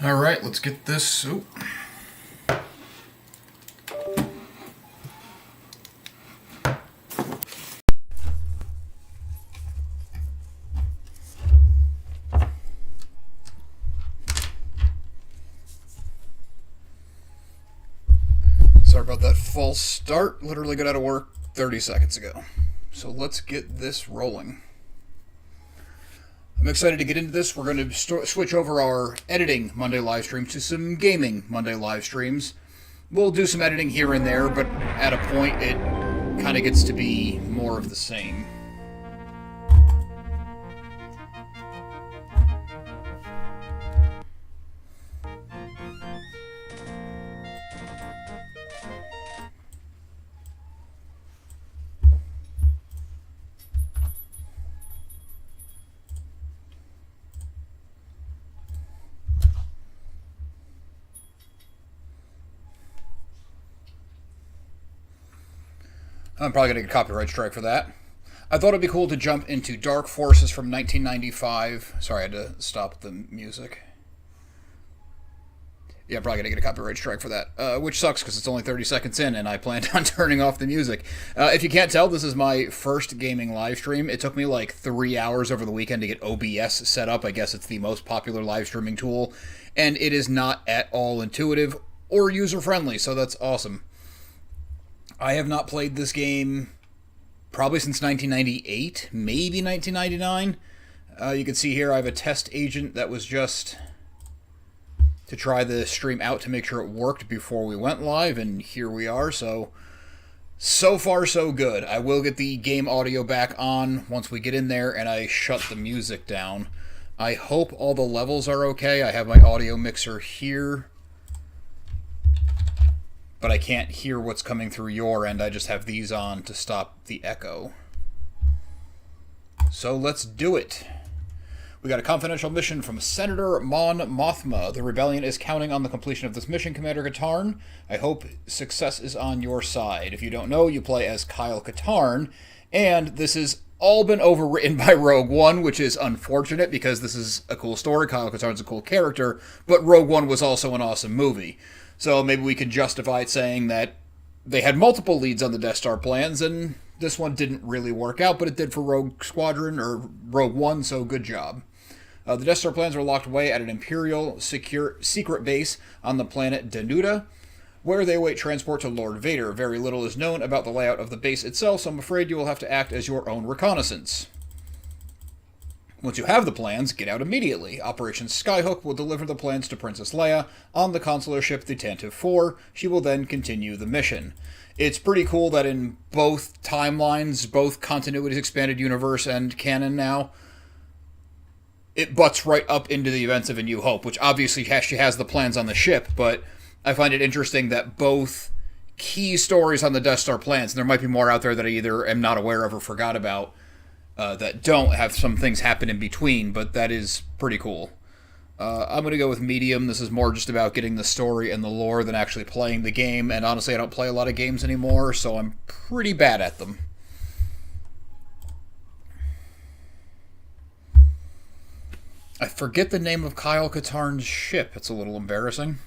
Alright, let's get this. Ooh. Sorry about that false start. Literally got out of work 30 seconds ago. So let's get this rolling. I'm excited to get into this. We're going to switch over our editing Monday live streams to some gaming Monday live streams. We'll do some editing here and there, but at a point it kind of gets to be more of the same. I'm probably going to get a copyright strike for that. I thought it'd be cool to jump into Dark Forces from 1995. Sorry, I had to stop the music. Yeah, I'm probably going to get a copyright strike for that, which sucks because it's only 30 seconds in and I planned on turning off the music. If you can't tell, this is my first gaming live stream. It took me like 3 hours over the weekend to get OBS set up. I guess it's the most popular live streaming tool, and it is not at all intuitive or user-friendly, so that's awesome. I have not played this game probably since 1998, maybe 1999. You can see here I have a test agent that was just to try the stream out to make sure it worked before we went live, and here we are. So far so good. I will get the game audio back on once we get in there and I shut the music down. I hope all the levels are okay. I have my audio mixer here, but I can't hear what's coming through your end. I just have these on to stop the echo. So let's do it. We got a confidential mission from Senator Mon Mothma. The rebellion is counting on the completion of this mission, Commander Katarn. I hope success is on your side. If you don't know, you play as Kyle Katarn, and this has all been overwritten by Rogue One, which is unfortunate because this is a cool story. Kyle Katarn's a cool character, but Rogue One was also an awesome movie. So maybe we can justify it saying that they had multiple leads on the Death Star plans, and this one didn't really work out, but it did for Rogue Squadron, or Rogue One, so good job. The Death Star plans were locked away at an Imperial secret base on the planet Danuta, where they await transport to Lord Vader. Very little is known about the layout of the base itself, so I'm afraid you will have to act as your own reconnaissance. Once you have the plans, get out immediately. Operation Skyhook will deliver the plans to Princess Leia on the consular ship the Tantive 4. She will then continue the mission. It's pretty cool that in both timelines, both continuities, expanded universe, and canon now, it butts right up into the events of A New Hope, which obviously she has the plans on the ship, but I find it interesting that both key stories on the Death Star plans, and there might be more out there that I either am not aware of or forgot about, that don't have some things happen in between, but that is pretty cool. I'm going to go with medium. This is more just about getting the story and the lore than actually playing the game, and honestly I don't play a lot of games anymore, so I'm pretty bad at them. I forget the name of Kyle Katarn's ship. It's a little embarrassing.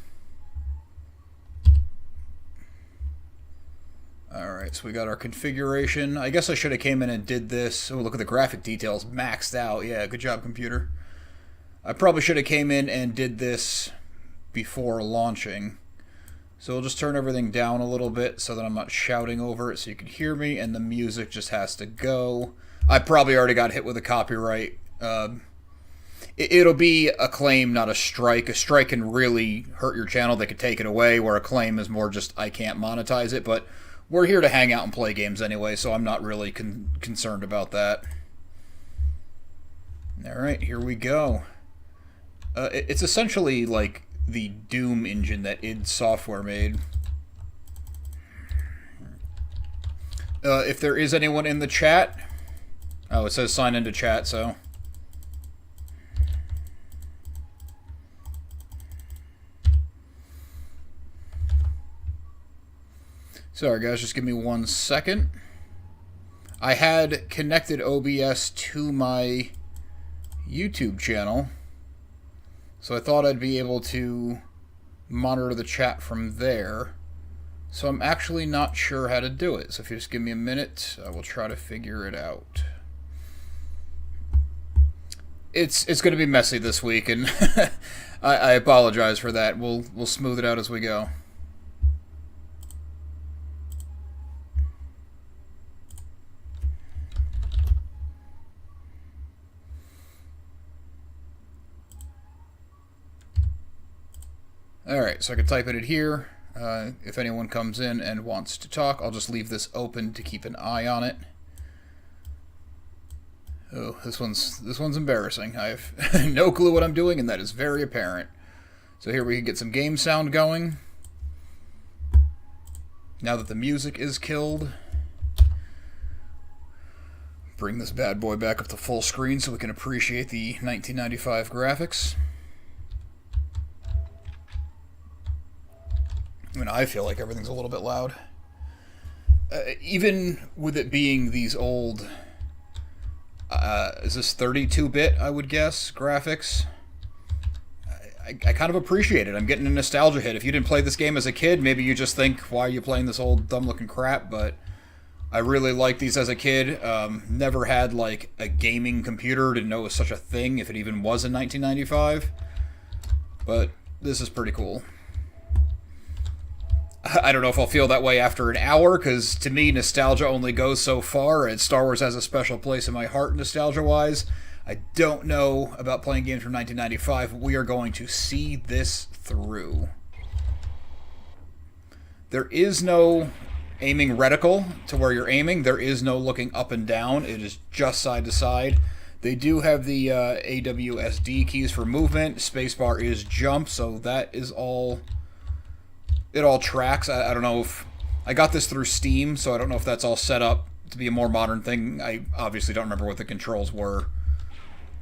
Alright, so we got our configuration. I guess I should have came in and did this. Oh, look at the graphic details. Maxed out. Yeah, good job, computer. I probably should have came in and did this before launching. So we'll just turn everything down a little bit so that I'm not shouting over it so you can hear me, and the music just has to go. I probably already got hit with a copyright. It'll be a claim, not a strike. A strike can really hurt your channel. They could take it away, where a claim is more just, I can't monetize it, but we're here to hang out and play games anyway, so I'm not really concerned about that. Alright, here we go. It's essentially like the Doom engine that id Software made. If there is anyone in the chat... Oh, it says sign into chat, so... Sorry guys, just give me 1 second. I had connected OBS to my YouTube channel, So I thought I'd be able to monitor the chat from there. So I'm actually not sure how to do it. So if you just give me a minute, I will try to figure it out. It's going to be messy this week, and I apologize for that. We'll smooth it out as we go. Alright, so I can type it in here. If anyone comes in and wants to talk, I'll just leave this open to keep an eye on it. Oh, this one's embarrassing. I have no clue what I'm doing, and that is very apparent. So here we can get some game sound going. Now that the music is killed, bring this bad boy back up to full screen so we can appreciate the 1995 graphics. I mean, I feel like everything's a little bit loud. Even with it being these old... is this 32-bit, I would guess, graphics? I kind of appreciate it. I'm getting a nostalgia hit. If you didn't play this game as a kid, maybe you just think, why are you playing this old dumb-looking crap? But I really liked these as a kid. Never had, like, a gaming computer. Didn't know it was such a thing, if it even was in 1995. But this is pretty cool. I don't know if I'll feel that way after an hour, because to me, nostalgia only goes so far, and Star Wars has a special place in my heart, nostalgia-wise. I don't know about playing games from 1995, but we are going to see this through. There is no aiming reticle to where you're aiming. There is no looking up and down. It is just side to side. They do have the AWSD keys for movement. Spacebar is jump, so that is all... It all tracks. I don't know if... I got this through Steam, so I don't know if that's all set up to be a more modern thing. I obviously don't remember what the controls were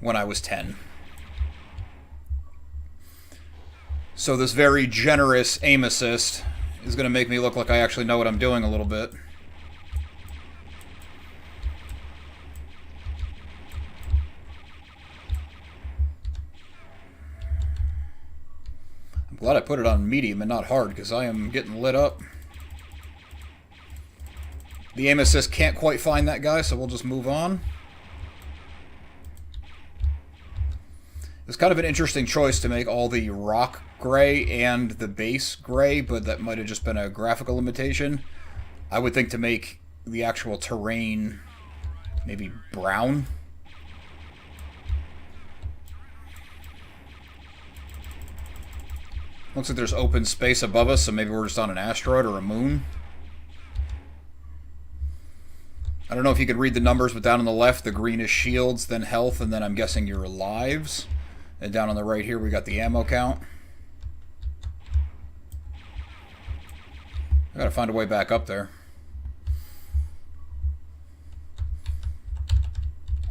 when I was 10. So this very generous aim assist is going to make me look like I actually know what I'm doing a little bit. Glad I put it on medium and not hard, because I am getting lit up. The aim assist can't quite find that guy, so we'll just move on. It's kind of an interesting choice to make all the rock gray and the base gray, but that might have just been a graphical limitation. I would think to make the actual terrain maybe brown. Looks like there's open space above us, so maybe we're just on an asteroid or a moon. I don't know if you could read the numbers, but down on the left, the green is shields, then health, and then I'm guessing your lives. And down on the right here, we got the ammo count. I gotta find a way back up there.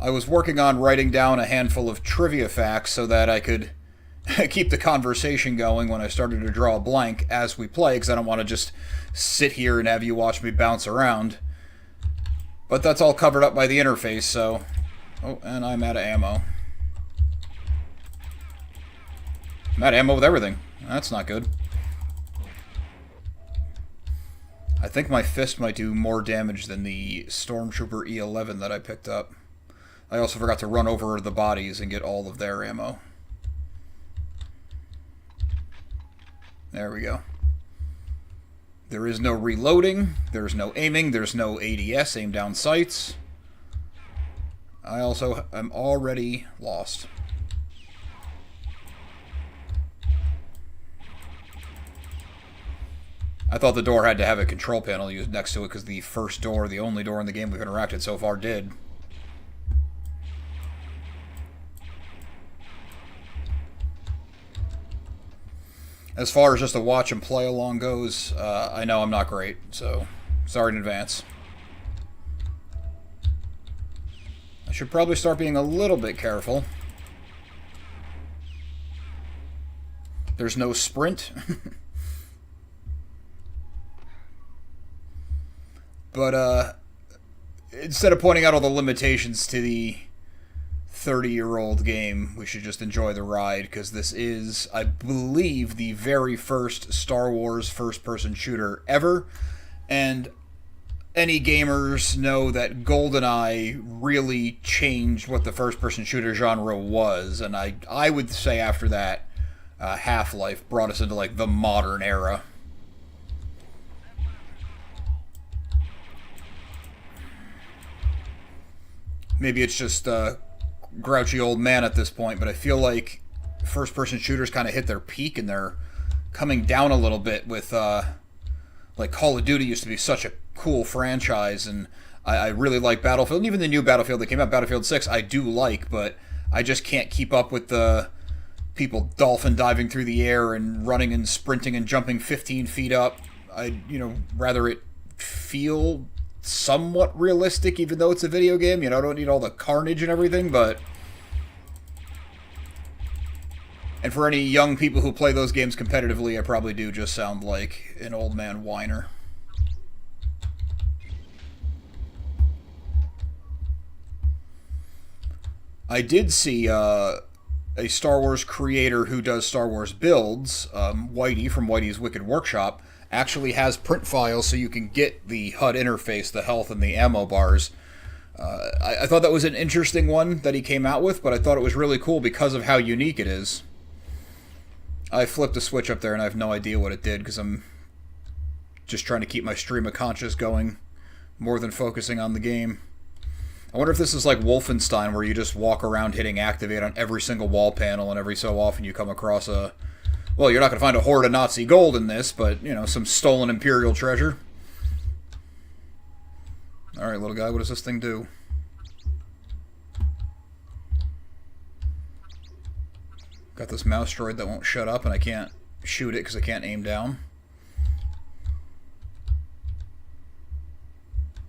I was working on writing down a handful of trivia facts so that I could keep the conversation going when I started to draw a blank as we play, because I don't want to just sit here and have you watch me bounce around. But that's all covered up by the interface, so... Oh, and I'm out of ammo. I'm out of ammo with everything. That's not good. I think my fist might do more damage than the Stormtrooper E11 that I picked up. I also forgot to run over the bodies and get all of their ammo. There we go. There is no reloading, there's no aiming, there's no ADS, aim down sights. I also am already lost. I thought the door had to have a control panel used next to it, because the first door, the only door in the game we've interacted so far, did. As far as just a watch and play along goes, I know I'm not great, so sorry in advance. I should probably start being a little bit careful. There's no sprint. But instead of pointing out all the limitations to the 30-year-old game, we should just enjoy the ride, because this is, I believe, the very first Star Wars first-person shooter ever, and any gamers know that GoldenEye really changed what the first-person shooter genre was, and I would say after that, Half-Life brought us into, like, the modern era. Maybe it's just grouchy old man at this point, but I feel like first-person shooters kind of hit their peak, and they're coming down a little bit with, like, Call of Duty used to be such a cool franchise, and I really like Battlefield. And even the new Battlefield that came out, Battlefield 6, I do like, but I just can't keep up with the people dolphin diving through the air and running and sprinting and jumping 15 feet up. I'd, rather it feel somewhat realistic, even though it's a video game. I don't need all the carnage and everything, but... And for any young people who play those games competitively, I probably do just sound like an old man whiner. I did see a Star Wars creator who does Star Wars builds, Whitey from Whitey's Wicked Workshop, actually has print files so you can get the HUD interface, the health, and the ammo bars. I thought that was an interesting one that he came out with, but I thought it was really cool because of how unique it is. I flipped a switch up there and I have no idea what it did because I'm just trying to keep my stream of conscious going more than focusing on the game. I wonder if this is like Wolfenstein, where you just walk around hitting activate on every single wall panel, and every so often you come across a... Well, you're not going to find a hoard of Nazi gold in this, but, some stolen Imperial treasure. Alright, little guy, what does this thing do? Got this mouse droid that won't shut up, and I can't shoot it because I can't aim down.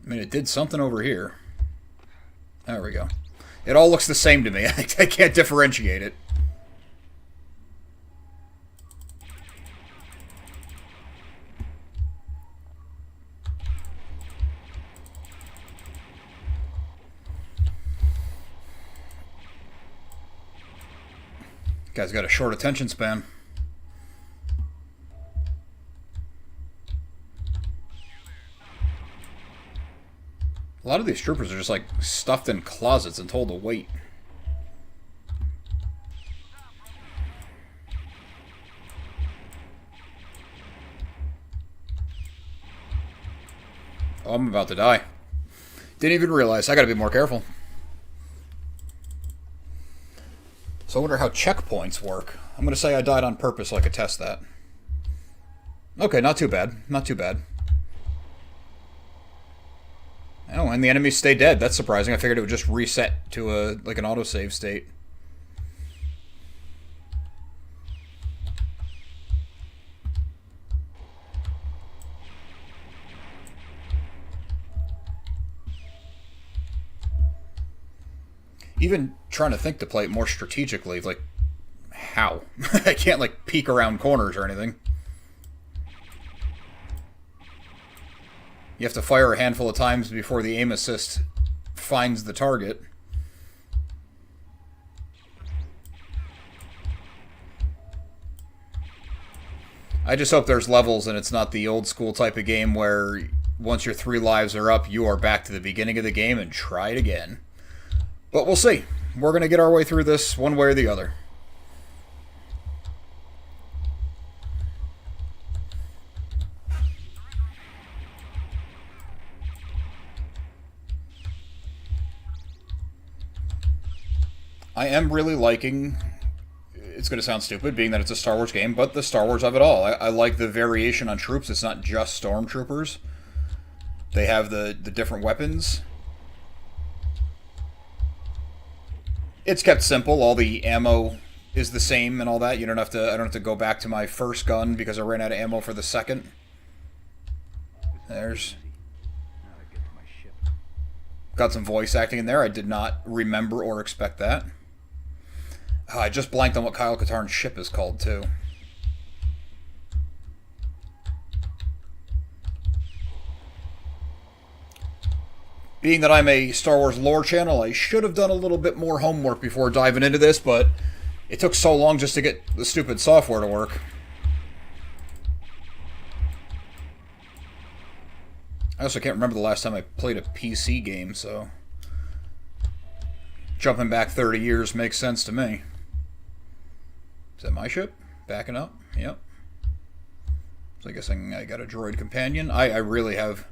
I mean, it did something over here. There we go. It all looks the same to me. I can't differentiate it. Guy's got a short attention span. A lot of these troopers are just like stuffed in closets and told to wait. Oh, I'm about to die. Didn't even realize. I gotta be more careful. So I wonder how checkpoints work. I'm gonna say I died on purpose so I could test that. Okay, not too bad. Not too bad. Oh, and the enemies stay dead. That's surprising. I figured it would just reset to an autosave state. Even trying to think to play it more strategically, like, how? I can't, like, peek around corners or anything. You have to fire a handful of times before the aim assist finds the target. I just hope there's levels and it's not the old school type of game where once your 3 lives are up, you are back to the beginning of the game and try it again. But we'll see. We're going to get our way through this one way or the other. I am really liking, it's going to sound stupid being that it's a Star Wars game, but the Star Wars of it all. I like the variation on troops. It's not just stormtroopers. They have the different weapons. It's kept simple. All the ammo is the same and all that. I don't have to go back to my first gun because I ran out of ammo for the second. There's... Got some voice acting in there. I did not remember or expect that. I just blanked on what Kyle Katarn's ship is called, too. Being that I'm a Star Wars lore channel, I should have done a little bit more homework before diving into this, but it took so long just to get the stupid software to work. I also can't remember the last time I played a PC game, so jumping back 30 years makes sense to me. Is that my ship? Backing up? Yep. So I guess I got a droid companion. I really have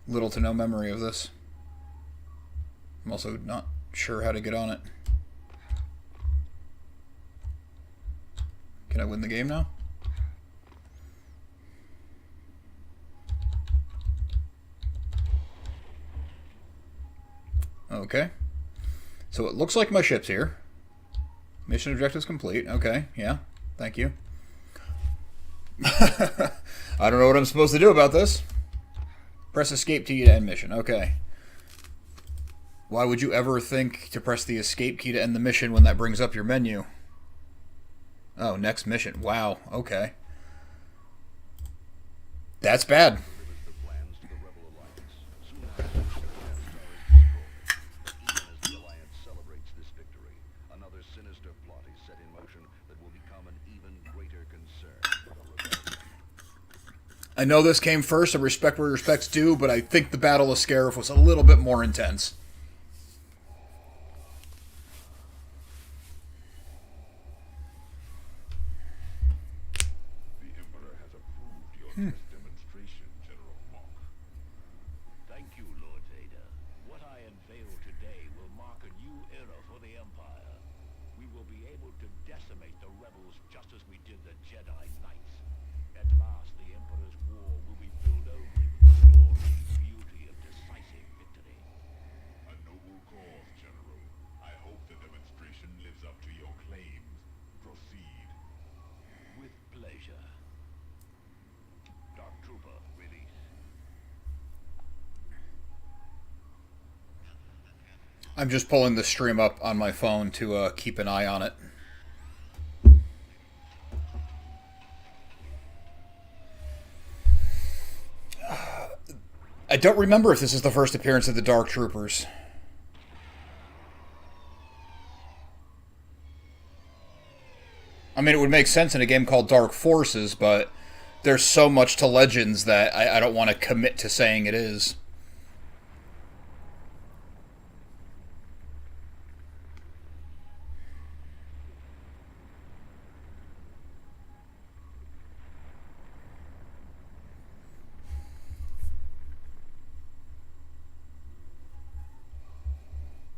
little to no memory of this. I'm also not sure how to get on it. Can I win the game now? Okay. So it looks like my ship's here. Mission objectives complete. Okay, yeah. Thank you. I don't know what I'm supposed to do about this. Press escape key to end mission. Okay. Why would you ever think to press the escape key to end the mission when that brings up your menu? Oh, next mission. Wow. Okay. That's bad. I know this came first, I respect where respect's due, but I think the Battle of Scarif was a little bit more intense. The Emperor has approved your first demonstration, General Monk. Thank you, Lord Vader. What I unveil today will mark a new era for the Empire. We will be able to decimate the rebels just as we did the Jedi Knights. At last, the Emperor's war will be filled only with the glory and beauty of decisive victory. A noble cause, General. I hope the demonstration lives up to your claims. Proceed. With pleasure. Dark Trooper, release. I'm just pulling the stream up on my phone to keep an eye on it. I don't remember if this is the first appearance of the Dark Troopers. I mean, it would make sense in a game called Dark Forces, but there's so much to Legends that I don't want to commit to saying it is.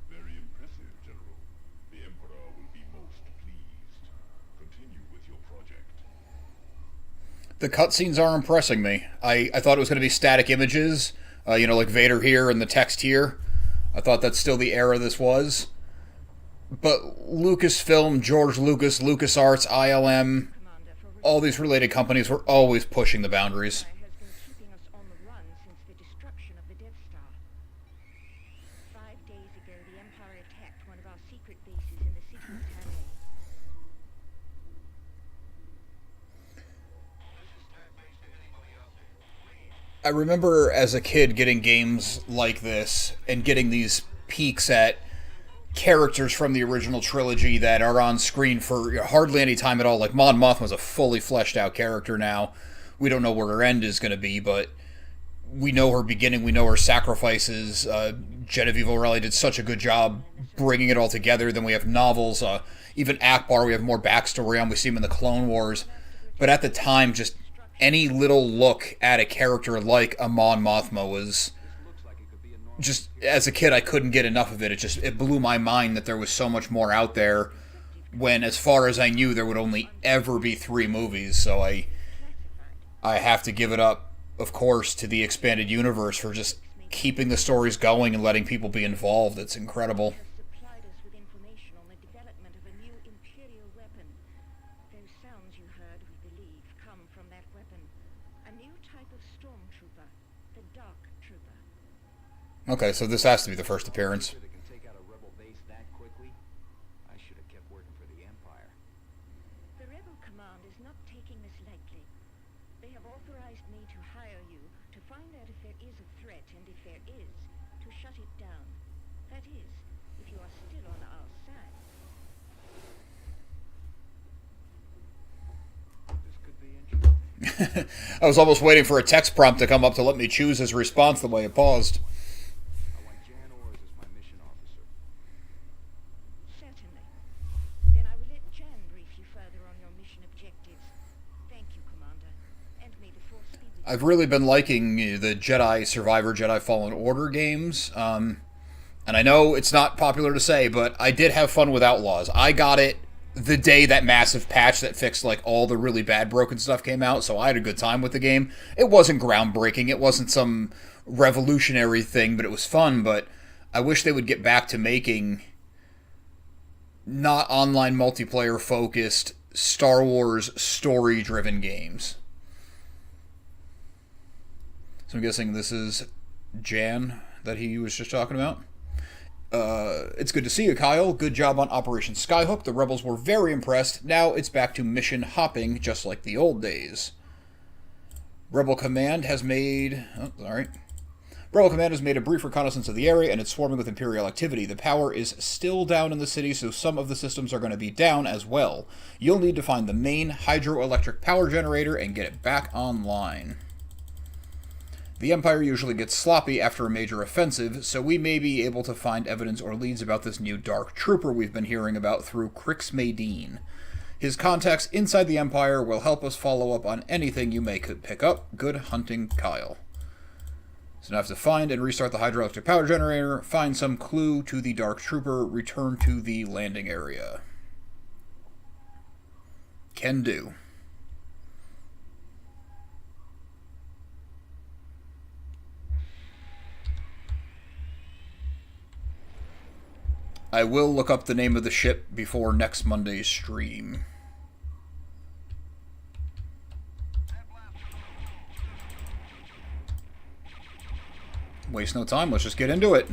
Very impressive, General. The Emperor will be most pleased. Continue with your project. The cutscenes are impressing me. I thought it was going to be static images, you know, like Vader here and the text here. I thought that's still the era this was. But Lucasfilm, George Lucas, LucasArts, ILM, all these related companies were always pushing the boundaries. Has been keeping us on the run since the destruction of the Death Star. 5 days ago, the Empire attacked one of our secret bases in the city of Tanay. I remember as a kid getting games like this and getting these peeks at characters from the original trilogy that are on screen for hardly any time at all. Like Mon Mothma's a fully fleshed out character now. We don't know where her end is going to be, but we know her beginning, we know her sacrifices. Genevieve O'Reilly did such a good job bringing it all together. Then we have novels, even Akbar we have more backstory on. We see him in the Clone Wars. But at the time, just any little look at a character like a Mon Mothma was just, as a kid, I couldn't get enough of it. It blew my mind that there was so much more out there when, as far as I knew, there would only ever be 3 movies. So I have to give it up, of course, to the expanded universe for just keeping the stories going and letting people be involved. It's incredible. Supplied us with information on the development of a new Imperial weapon. Those sounds you heard, we believe, come from that weapon. A new type of stormtrooper, the Dark Trooper. Okay, so this has to be the first appearance. That can take out a rebel base that quickly? I should have kept working for the Empire. The Rebel Command is not taking this lightly. They have authorized me to hire you to find out if there is a threat, and if there is, to to shut it down. That is, if you are still on our side. This could be interesting. I was almost waiting for a text prompt to come up to let me choose his response the way it paused. I want Jan Ors as my mission officer. Certainly. Then I will let Jan brief you further on your mission objectives. Thank you, Commander. And may the Force be with you. I've really been liking the Jedi Survivor, Jedi Fallen Order games. And I know it's not popular to say, but I did have fun with Outlaws. I got it the day that massive patch that fixed like all the really bad broken stuff came out, so I had a good time with the game. It wasn't groundbreaking, it wasn't some revolutionary thing, but it was fun. But I wish they would get back to making not online multiplayer focused Star Wars story driven games. So I'm guessing this is Jan that he was just talking about. It's good to see you, Kyle. Good job on Operation Skyhook. The Rebels were very impressed. Now it's back to mission hopping, just like the old days. Rebel Command has made... Oh, sorry. Rebel Command has made a brief reconnaissance of the area, and it's swarming with Imperial activity. The power is still down in the city, so some of the systems are going to be down as well. You'll need to find the main hydroelectric power generator and get it back online. The Empire usually gets sloppy after a major offensive, so we may be able to find evidence or leads about this new Dark Trooper we've been hearing about through Crix Maydeen. His contacts inside the Empire will help us follow up on anything you may could pick up. Good hunting, Kyle. So now I have to find and restart the hydroelectric power generator, find some clue to the Dark Trooper, return to the landing area. Can do. I will look up the name of the ship before next Monday's stream. Waste no time, let's just get into it.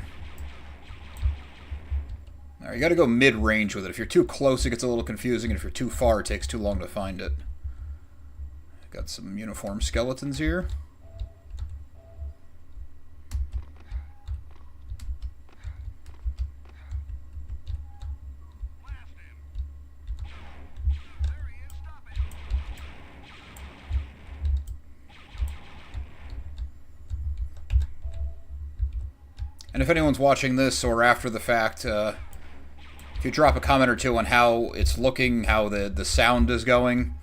Now, you gotta go mid-range with it. If you're too close, it gets a little confusing, and if you're too far, it takes too long to find it. Got some uniform skeletons here. And if anyone's watching this or after the fact, if you drop a comment or two on how it's looking, how the sound is going,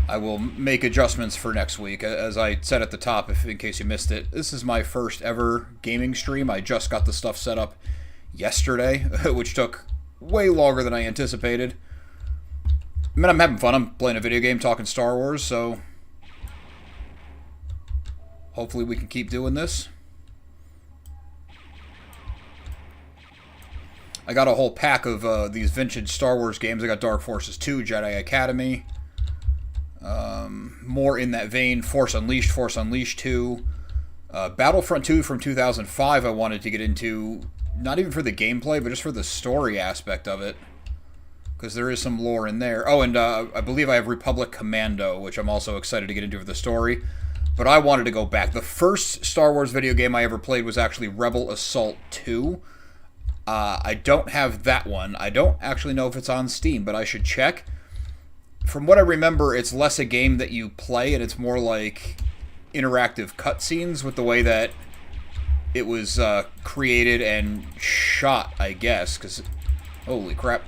I will make adjustments for next week. As I said at the top, in case you missed it, this is my first ever gaming stream. I just got the stuff set up yesterday, which took way longer than I anticipated. I mean, I'm having fun. I'm playing a video game, talking Star Wars, so hopefully we can keep doing this. I got a whole pack of these vintage Star Wars games. I got Dark Forces 2, Jedi Academy. More in that vein, Force Unleashed 2. Battlefront 2 from 2005 I wanted to get into, not even for the gameplay, but just for the story aspect of it. Because there is some lore in there. Oh, and I believe I have Republic Commando, which I'm also excited to get into for the story. But I wanted to go back. The first Star Wars video game I ever played was actually Rebel Assault 2. I don't have that one. I don't actually know if it's on Steam, but I should check. From what I remember, it's less a game that you play, and it's more like interactive cutscenes with the way that it was created and shot, I guess. Because, holy crap.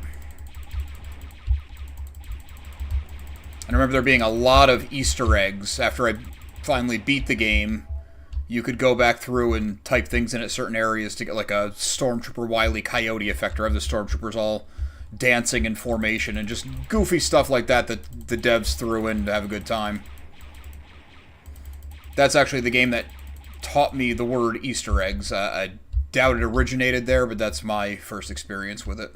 I remember there being a lot of Easter eggs after I finally beat the game. You could go back through and type things in at certain areas to get like a Stormtrooper Wile E. Coyote effect, or have the Stormtroopers all dancing in formation, and just goofy stuff like that that the devs threw in to have a good time. That's actually the game that taught me the word Easter eggs. I doubt it originated there, but that's my first experience with it.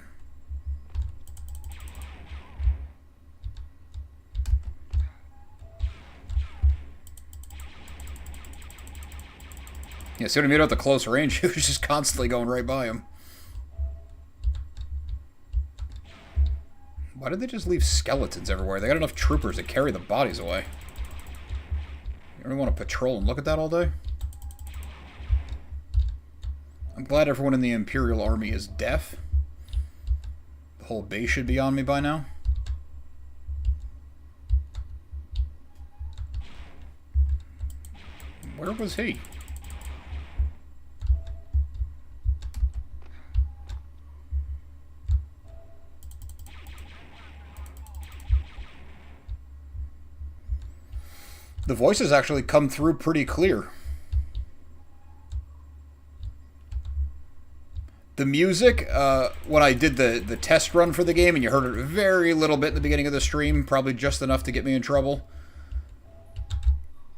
Yeah, see what I mean about the close range? He was just constantly going right by him. Why did they just leave skeletons everywhere? They got enough troopers to carry the bodies away. You really want to patrol and look at that all day? glad everyone in the Imperial Army is deaf. The whole base should be on me by now. Where was he? The voices actually come through pretty clear. The music, when I did the test run for the game, and you heard it very little bit in the beginning of the stream, probably just enough to get me in trouble.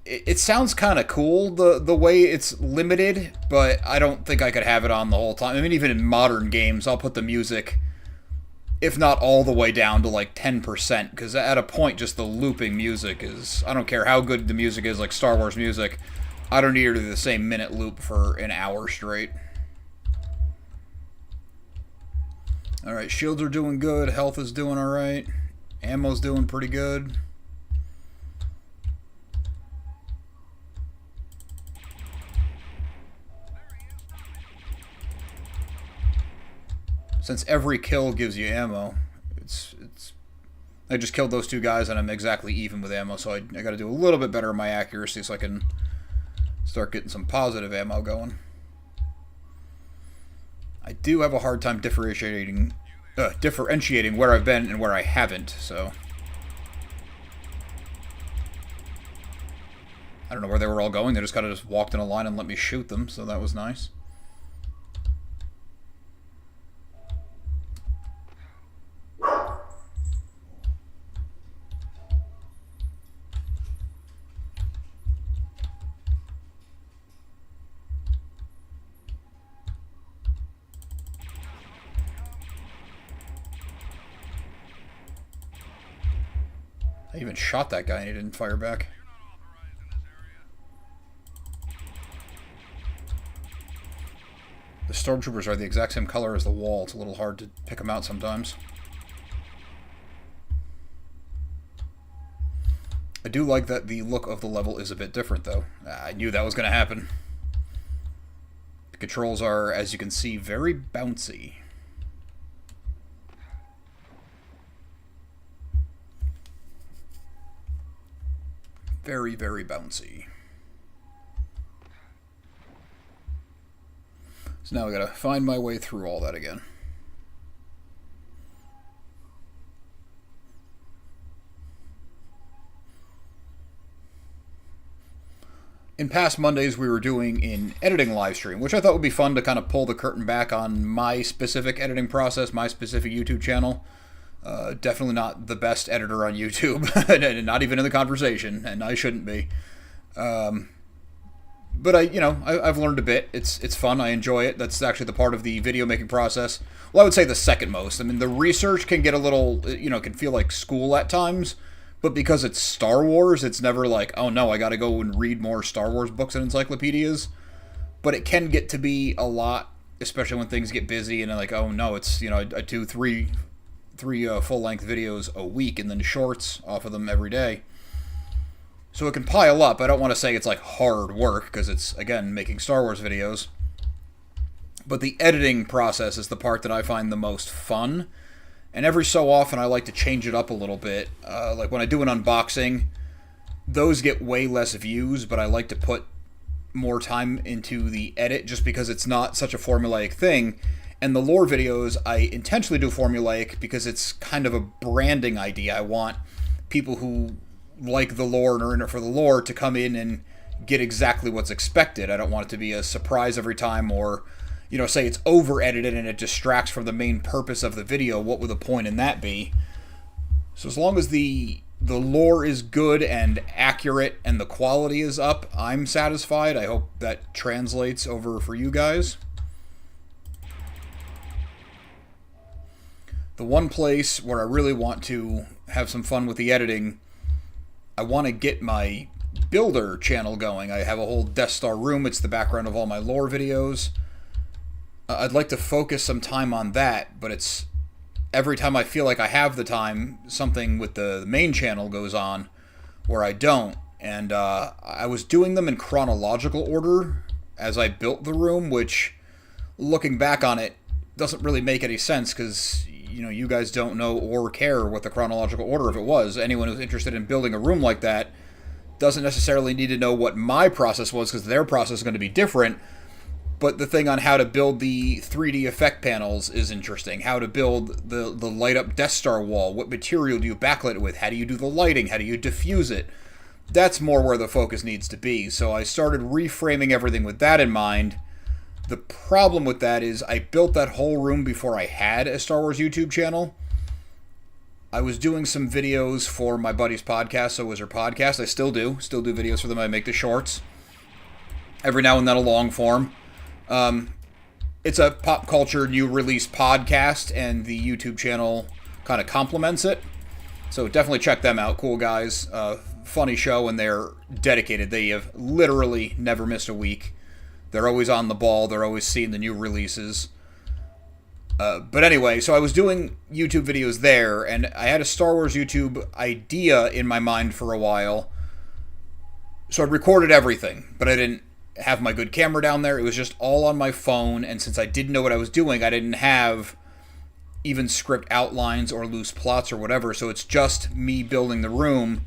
It sounds kind of cool, the way it's limited, but I don't think I could have it on the whole time. I mean, even in modern games, I'll put the music, if not all the way down to like 10%, because at a point, just the looping music is, I don't care how good the music is, like Star Wars music, I don't need to do the same minute loop for an hour straight. Alright, shields are doing good, health is doing alright, ammo's doing pretty good. Since every kill gives you ammo, I just killed those two guys and I'm exactly even with ammo, so I gotta do a little bit better in my accuracy so I can start getting some positive ammo going. I do have a hard time differentiating where I've been and where I haven't, so... I don't know where they were all going, they just kind of just walked in a line and let me shoot them, so that was nice. I even shot that guy and he didn't fire back. The stormtroopers are the exact same color as the wall. It's a little hard to pick them out sometimes. I do like that the look of the level is a bit different, though. I knew that was going to happen. The controls are, as you can see, very bouncy. Very, very bouncy. So now I gotta find my way through all that again. In past Mondays, we were doing an editing live stream, which I thought would be fun to kind of pull the curtain back on my specific editing process, my specific YouTube channel. Definitely not the best editor on YouTube, and not even in the conversation, and I shouldn't be. But I've learned a bit. It's fun. I enjoy it. That's actually the part of the video making process. Well, I would say the second most. I mean, the research can get a little, can feel like school at times, but because it's Star Wars, it's never like, oh no, I got to go and read more Star Wars books and encyclopedias. But it can get to be a lot, especially when things get busy and like, oh no, it's I do three full-length videos a week and then shorts off of them every day. So it can pile up. I don't want to say it's like hard work because it's, again, making Star Wars videos. But the editing process is the part that I find the most fun. And every so often I like to change it up a little bit. Like when I do an unboxing, those get way less views, but I like to put more time into the edit just because it's not such a formulaic thing. And the lore videos, I intentionally do formulaic because it's kind of a branding idea. I want people who like the lore and are in it for the lore to come in and get exactly what's expected. I don't want it to be a surprise every time or, say it's over-edited and it distracts from the main purpose of the video. What would the point in that be? So as long as the lore is good and accurate and the quality is up, I'm satisfied. I hope that translates over for you guys. The one place where I really want to have some fun with the editing, I want to get my builder channel going. I have a whole Death Star room. It's the background of all my lore videos. I'd like to focus some time on that, but it's every time I feel like I have the time, something with the main channel goes on where I don't. And I was doing them in chronological order as I built the room, which looking back on it, doesn't really make any sense because, you know, you guys don't know or care what the chronological order of it was. Anyone who's interested in building a room like that doesn't necessarily need to know what my process was because their process is going to be different. But the thing on how to build the 3D effect panels is interesting. How to build the light up Death Star wall. What material do you backlight it with? How do you do the lighting? How do you diffuse it? That's more where the focus needs to be. So I started reframing everything with that in mind. The problem with that is I built that whole room before I had a Star Wars YouTube channel. I was doing some videos for my buddy's podcast, So Was Her Podcast. I still do videos for them. I make the shorts. Every now and then a long form. It's a pop culture new release podcast, and the YouTube channel kind of complements it. So definitely check them out. Cool guys. Funny show, and they're dedicated. They have literally never missed a week. They're always on the ball. They're always seeing the new releases. But anyway, so I was doing YouTube videos there, and I had a Star Wars YouTube idea in my mind for a while. So I recorded everything, but I didn't have my good camera down there. It was just all on my phone, and since I didn't know what I was doing, I didn't have even script outlines or loose plots or whatever, so it's just me building the room,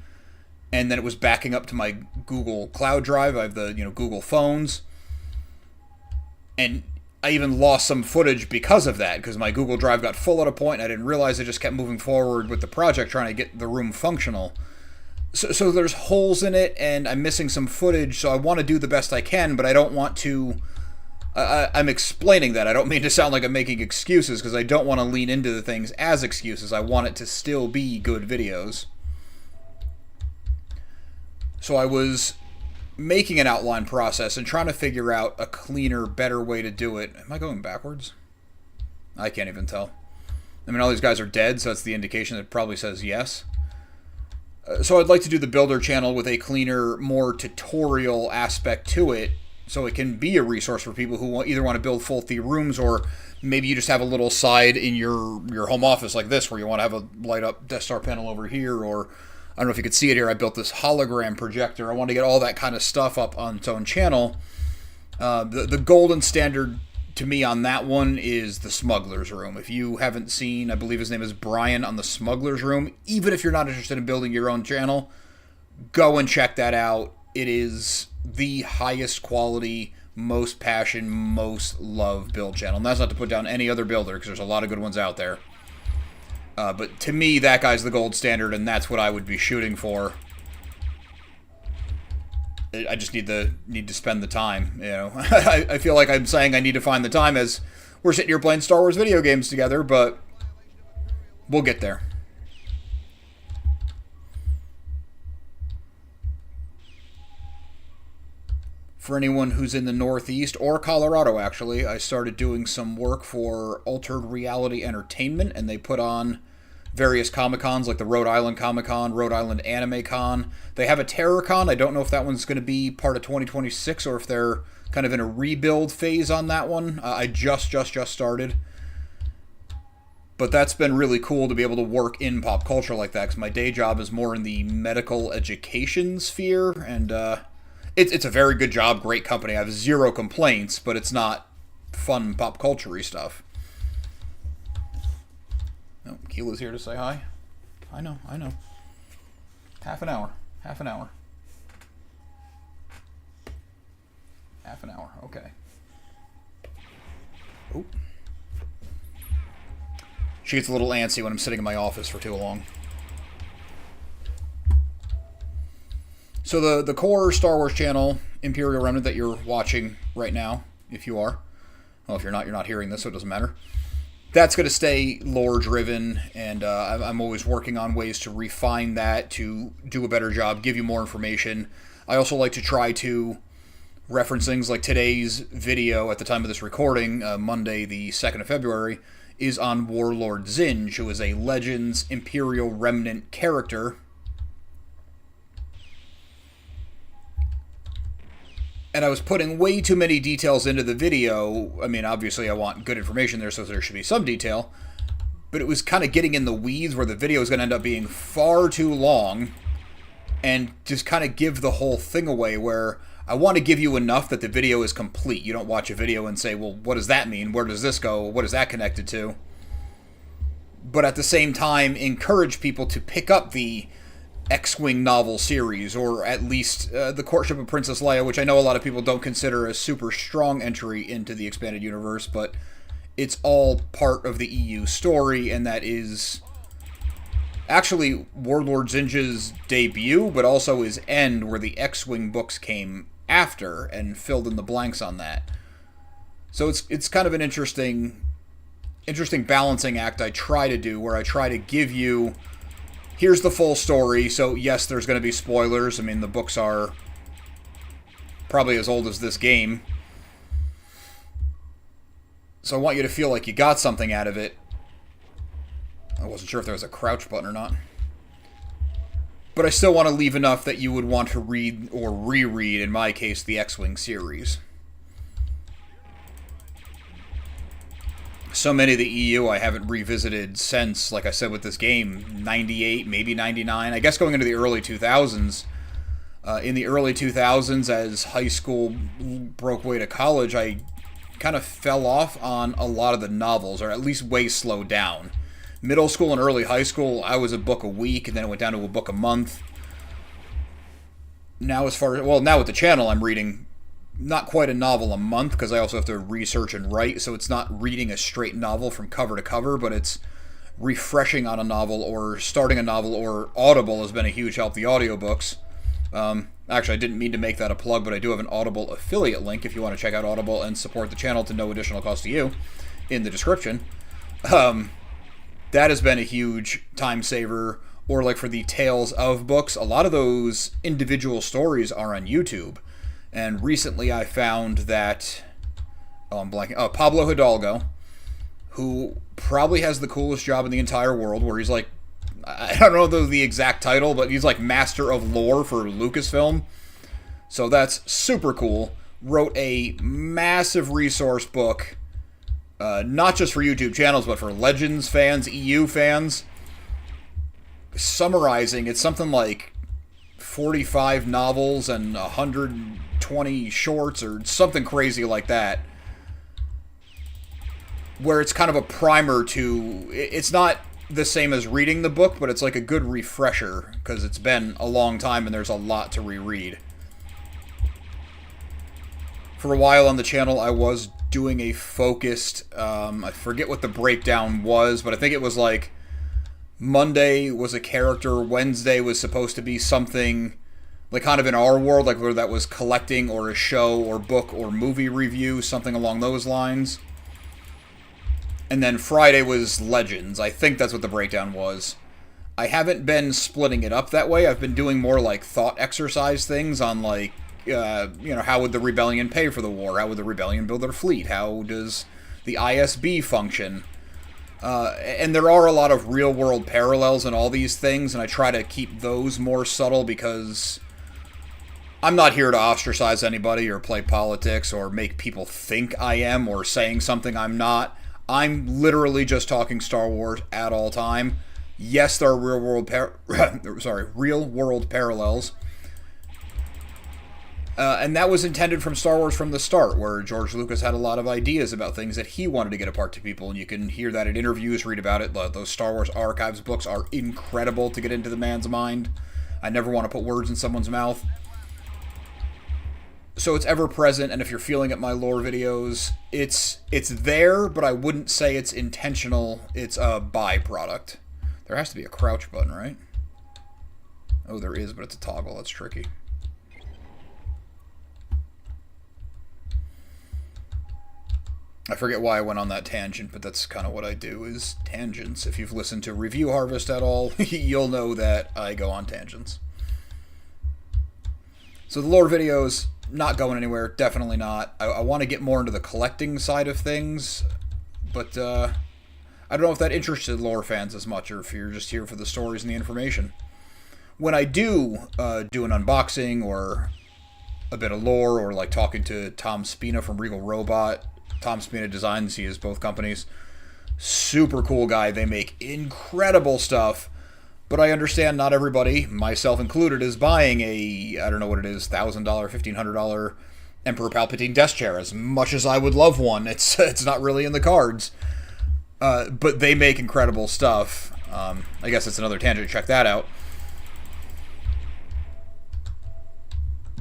and then it was backing up to my Google Cloud Drive. I have the, Google phones, and I even lost some footage because of that, because my Google Drive got full at a point, and I didn't realize I just kept moving forward with the project, trying to get the room functional. So there's holes in it, and I'm missing some footage, so I want to do the best I can, but I don't want to... I'm explaining that. I don't mean to sound like I'm making excuses, because I don't want to lean into the things as excuses. I want it to still be good videos. So I was making an outline process and trying to figure out a cleaner, better way to do it. Am I going backwards? I can't even tell. I mean, all these guys are dead, so that's the indication that probably says yes. So I'd like to do the builder channel with a cleaner, more tutorial aspect to it, so it can be a resource for people who either want to build full theme rooms, or maybe you just have a little side in your home office like this, where you want to have a light up Death Star panel over here, or I don't know if you could see it here, I built this hologram projector. I want to get all that kind of stuff up on its own channel. The golden standard to me on that one is the Smuggler's Room. If you haven't seen, I believe his name is Brian on the Smuggler's Room, even if you're not interested in building your own channel, go and check that out. It is the highest quality, most passion, most love build channel. And that's not to put down any other builder, because there's a lot of good ones out there. But to me, that guy's the gold standard, and that's what I would be shooting for. I just need to spend the time, I feel like I'm saying I need to find the time as we're sitting here playing Star Wars video games together, but we'll get there. For anyone who's in the Northeast, or Colorado actually, I started doing some work for Altered Reality Entertainment, and they put on various Comic-Cons, like the Rhode Island Comic-Con, Rhode Island Anime Con. They have a Terror-Con. I don't know if that one's going to be part of 2026, or if they're kind of in a rebuild phase on that one. I just started. But that's been really cool to be able to work in pop culture like that, because my day job is more in the medical education sphere, and it's a very good job, great company. I have zero complaints, but it's not fun pop culture-y stuff. Oh, Keela's here to say hi. I know. Half an hour. Okay. Oh. She gets a little antsy when I'm sitting in my office for too long. So the core Star Wars channel, Imperial Remnant, that you're watching right now, if you are. Well, if you're not hearing this, so it doesn't matter. That's going to stay lore-driven, and I'm always working on ways to refine that, to do a better job, give you more information. I also like to try to reference things like today's video at the time of this recording, Monday the 2nd of February, is on Warlord Zinj, who is a Legends Imperial Remnant character. And I was putting way too many details into the video. I mean, obviously I want good information there, so there should be some detail. But it was kind of getting in the weeds where the video is going to end up being far too long and just kind of give the whole thing away, where I want to give you enough that the video is complete. You don't watch a video and say, well, what does that mean? Where does this go? What is that connected to? But at the same time, encourage people to pick up the X-Wing novel series, or at least The Courtship of Princess Leia, which I know a lot of people don't consider a super strong entry into the expanded universe, but it's all part of the EU story, and that is actually Warlord Zinja's debut, but also his end, where the X-Wing books came after and filled in the blanks on that. So it's kind of an interesting balancing act I try to do, where I try to give you, here's the full story. So yes, there's going to be spoilers. I mean, the books are probably as old as this game. So I want you to feel like you got something out of it. I wasn't sure if there was a crouch button or not. But I still want to leave enough that you would want to read or reread, in my case, the X-Wing series. So many of the EU I haven't revisited since, like I said with this game, 98, maybe 99. I guess going into the early 2000s. In the early 2000s, as high school broke way to college, I kind of fell off on a lot of the novels, or at least way slowed down. Middle school and early high school, I was a book a week, and then it went down to a book a month. Now now with the channel, I'm reading not quite a novel a month, because I also have to research and write, so it's not reading a straight novel from cover to cover, but it's refreshing on a novel, or starting a novel, or Audible has been a huge help, the audiobooks. Actually, I didn't mean to make that a plug, but I do have an Audible affiliate link if you want to check out Audible and support the channel to no additional cost to you, in the description. That has been a huge time saver. Or like for the Tales of books, a lot of those individual stories are on YouTube. And recently I found that, I'm blanking, Pablo Hidalgo, who probably has the coolest job in the entire world, where he's like, I don't know the exact title, but he's like Master of Lore for Lucasfilm. So that's super cool. Wrote a massive resource book, not just for YouTube channels, but for Legends fans, EU fans, summarizing, it's something like 45 novels and 120 shorts, or something crazy like that, where it's kind of a primer to, it's not the same as reading the book, but it's like a good refresher, because it's been a long time and there's a lot to reread. For a while on the channel, I was doing a focused, I forget what the breakdown was, but I think it was like Monday was a character, Wednesday was supposed to be something like kind of in our world, like whether that was collecting or a show or book or movie review, something along those lines. And then Friday was Legends. I think that's what the breakdown was. I haven't been splitting it up that way. I've been doing more like thought exercise things on like, how would the Rebellion pay for the war? How would the Rebellion build their fleet? How does the ISB function? And there are a lot of real-world parallels in all these things, and I try to keep those more subtle, because I'm not here to ostracize anybody or play politics or make people think I am, or saying something I'm not. I'm literally just talking Star Wars at all time. Yes, there are real-world parallels. And that was intended from Star Wars from the start, where George Lucas had a lot of ideas about things that he wanted to get apart to people, and you can hear that in interviews, read about it. Those Star Wars Archives books are incredible to get into the man's mind. I never want to put words in someone's mouth. So it's ever present, and if you're feeling at my lore videos, it's there, but I wouldn't say it's intentional. It's a byproduct. There has to be a crouch button, right? Oh, there is, but it's a toggle. That's tricky. I forget why I went on that tangent, but that's kind of what I do, is tangents. If you've listened to Review Harvest at all, you'll know that I go on tangents. So the lore videos, not going anywhere, definitely not. I want to get more into the collecting side of things, but I don't know if that interested lore fans as much, or if you're just here for the stories and the information. When I do do an unboxing, or a bit of lore, or like talking to Tom Spina from Regal Robot, Tom Spina Designs, he is both companies. Super cool guy. They make incredible stuff But I understand not everybody, myself included, is buying a, I don't know what it is, $1,000, $1,500 Emperor Palpatine desk chair. As much as I would love one, it's not really in the cards. But they make incredible stuff. I guess it's another tangent. Check that out.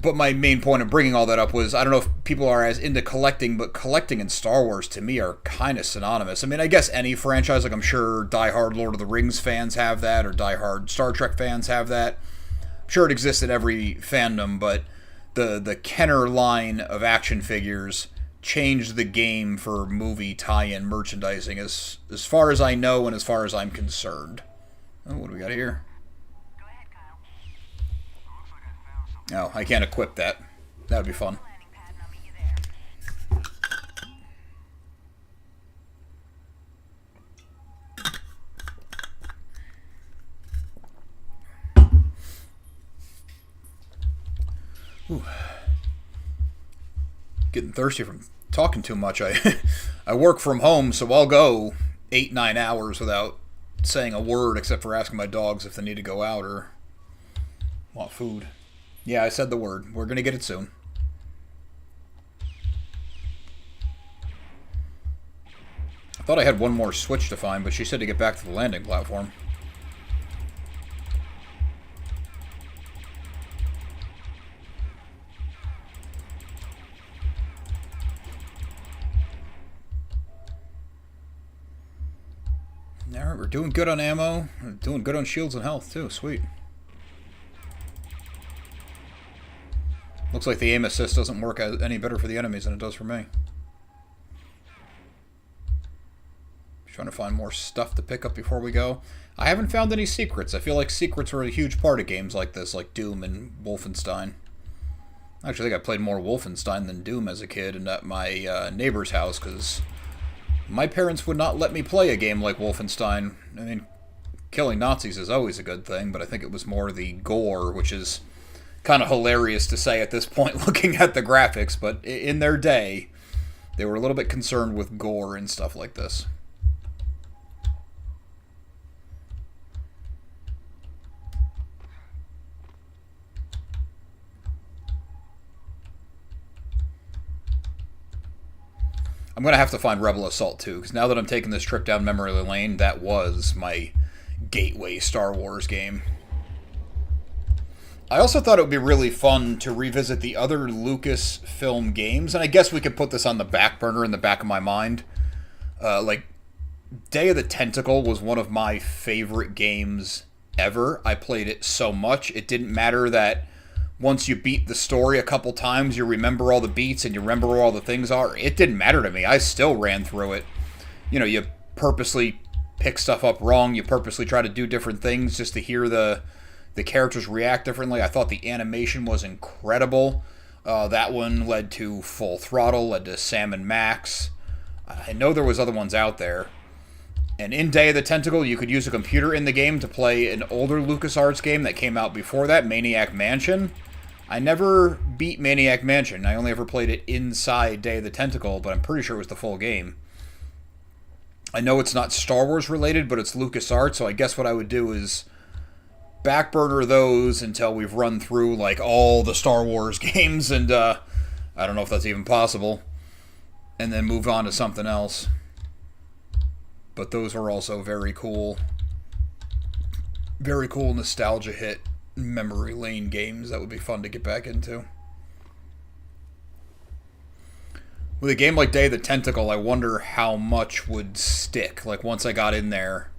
But my main point of bringing all that up was, I don't know if people are as into collecting, but collecting and Star Wars, to me, are kind of synonymous. I mean, I guess any franchise, like I'm sure diehard Lord of the Rings fans have that, or diehard Star Trek fans have that. I'm sure it exists in every fandom, but the Kenner line of action figures changed the game for movie tie-in merchandising, as far as I know and as far as I'm concerned. Oh, what do we got here? Oh, I can't equip that. That would be fun. Ooh. Getting thirsty from talking too much. I work from home, so I'll go 8-9 hours without saying a word except for asking my dogs if they need to go out or want food. Yeah, I said the word. We're going to get it soon. I thought I had one more switch to find, but she said to get back to the landing platform. Alright, we're doing good on ammo. We're doing good on shields and health, too. Sweet. Looks like the aim assist doesn't work any better for the enemies than it does for me. Just trying to find more stuff to pick up before we go. I haven't found any secrets. I feel like secrets are a huge part of games like this, like Doom and Wolfenstein. I actually think I played more Wolfenstein than Doom as a kid and at my neighbor's house, because my parents would not let me play a game like Wolfenstein. I mean, killing Nazis is always a good thing, but I think it was more the gore, which is kind of hilarious to say at this point looking at the graphics, but in their day, they were a little bit concerned with gore and stuff like this. I'm going to have to find Rebel Assault 2, because now that I'm taking this trip down memory lane, that was my gateway Star Wars game. I also thought it would be really fun to revisit the other Lucasfilm games, and I guess we could put this on the back burner in the back of my mind. Like, Day of the Tentacle was one of my favorite games ever. I played it so much. It didn't matter that once you beat the story a couple times, you remember all the beats and you remember where all the things are. It didn't matter to me. I still ran through it. You know, you purposely pick stuff up wrong. You purposely try to do different things just to hear the characters react differently. I thought the animation was incredible. That one led to Full Throttle, led to Sam and Max. I know there was other ones out there. And in Day of the Tentacle, you could use a computer in the game to play an older LucasArts game that came out before that, Maniac Mansion. I never beat Maniac Mansion. I only ever played it inside Day of the Tentacle, but I'm pretty sure it was the full game. I know it's not Star Wars related, but it's LucasArts, so I guess what I would do is back burner those until we've run through like all the Star Wars games, and I don't know if that's even possible, and then move on to something else. But those were also very cool nostalgia hit memory lane games that would be fun to get back into. With a game like Day of the Tentacle, I wonder how much would stick. Like, once I got in there,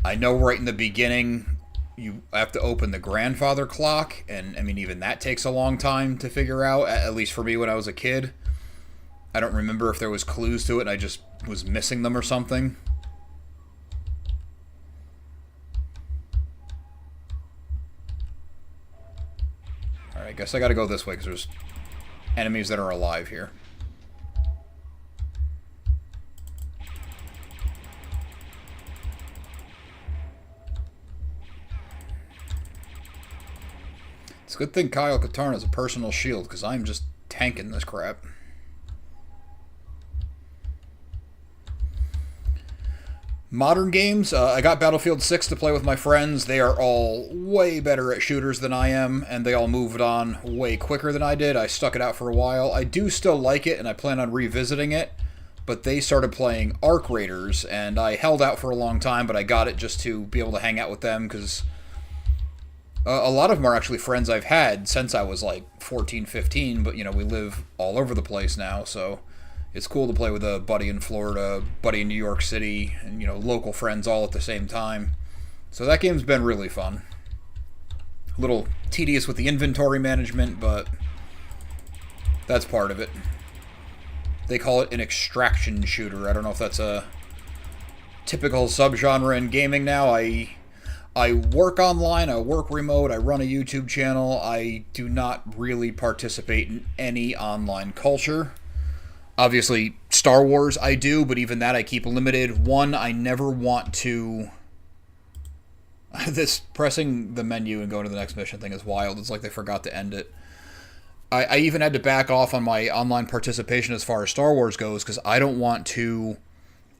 I know right in the beginning you have to open the grandfather clock, and I mean, even that takes a long time to figure out, at least for me when I was a kid. I don't remember if there was clues to it and I just was missing them or something. Alright, I guess I gotta go this way because there's enemies that are alive here. It's a good thing Kyle Katarn has a personal shield, because I'm just tanking this crap. Modern games, I got Battlefield 6 to play with my friends. They are all way better at shooters than I am, and they all moved on way quicker than I did. I stuck it out for a while. I do still like it, and I plan on revisiting it, but they started playing Arc Raiders, and I held out for a long time, but I got it just to be able to hang out with them, because a lot of them are actually friends I've had since I was like 14, 15, but, we live all over the place now, so it's cool to play with a buddy in Florida, buddy in New York City, and, local friends all at the same time. So that game's been really fun. A little tedious with the inventory management, but that's part of it. They call it an extraction shooter. I don't know if that's a typical subgenre in gaming now. I work online, I work remote, I run a YouTube channel. I do not really participate in any online culture. Obviously, Star Wars I do, but even that I keep limited. One, I never want to... This pressing the menu and going to the next mission thing is wild. It's like they forgot to end it. I even had to back off on my online participation as far as Star Wars goes, because I don't want to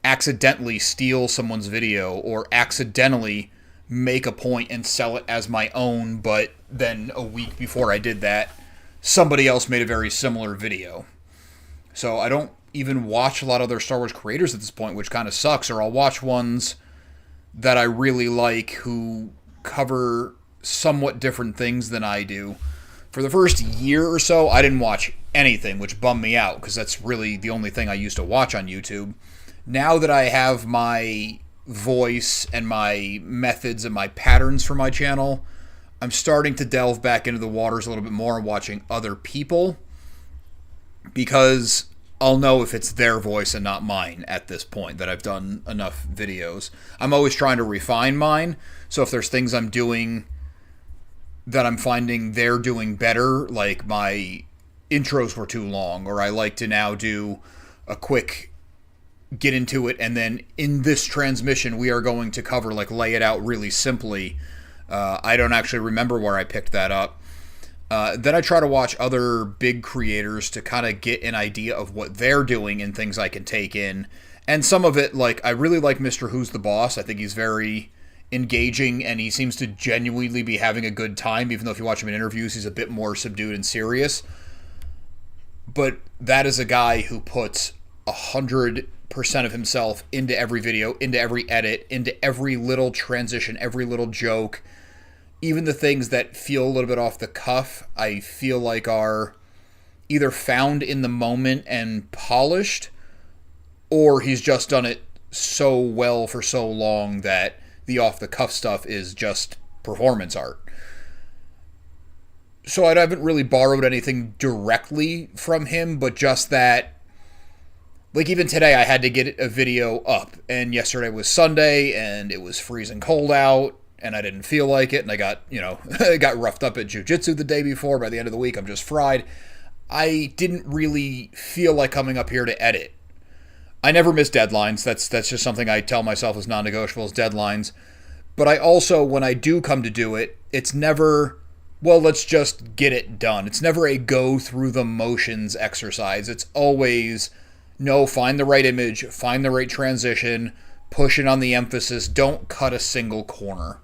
accidentally steal someone's video or accidentally make a point and sell it as my own, but then a week before I did that, somebody else made a very similar video. So I don't even watch a lot of other Star Wars creators at this point, which kind of sucks, or I'll watch ones that I really like who cover somewhat different things than I do. For the first year or so, I didn't watch anything, which bummed me out, because that's really the only thing I used to watch on YouTube. Now that I have my voice and my methods and my patterns for my channel, I'm starting to delve back into the waters a little bit more and watching other people, because I'll know if it's their voice and not mine at this point, that I've done enough videos. I'm always trying to refine mine, so if there's things I'm doing that I'm finding they're doing better, like my intros were too long, or I like to now do a quick get into it, and then in this transmission we are going to cover, like, lay it out really simply. I don't actually remember where I picked that up. Then I try to watch other big creators to kind of get an idea of what they're doing and things I can take in. And some of it, like, I really like Mr. Who's the Boss. I think he's very engaging, and he seems to genuinely be having a good time, even though if you watch him in interviews, he's a bit more subdued and serious. But that is a guy who puts 100% of himself into every video, into every edit, into every little transition, every little joke. Even the things that feel a little bit off the cuff, I feel like are either found in the moment and polished, or he's just done it so well for so long that the off-the-cuff stuff is just performance art. So I haven't really borrowed anything directly from him, but just that, like, even today I had to get a video up, and yesterday was Sunday, and it was freezing cold out, and I didn't feel like it, and I got, I got roughed up at jiu-jitsu the day before. By the end of the week, I'm just fried. I didn't really feel like coming up here to edit. I never miss deadlines. That's just something I tell myself is non-negotiable, is deadlines. But I also, when I do come to do it, it's never, well, let's just get it done. It's never a go through the motions exercise. It's always, no, find the right image, find the right transition, push it on the emphasis, don't cut a single corner.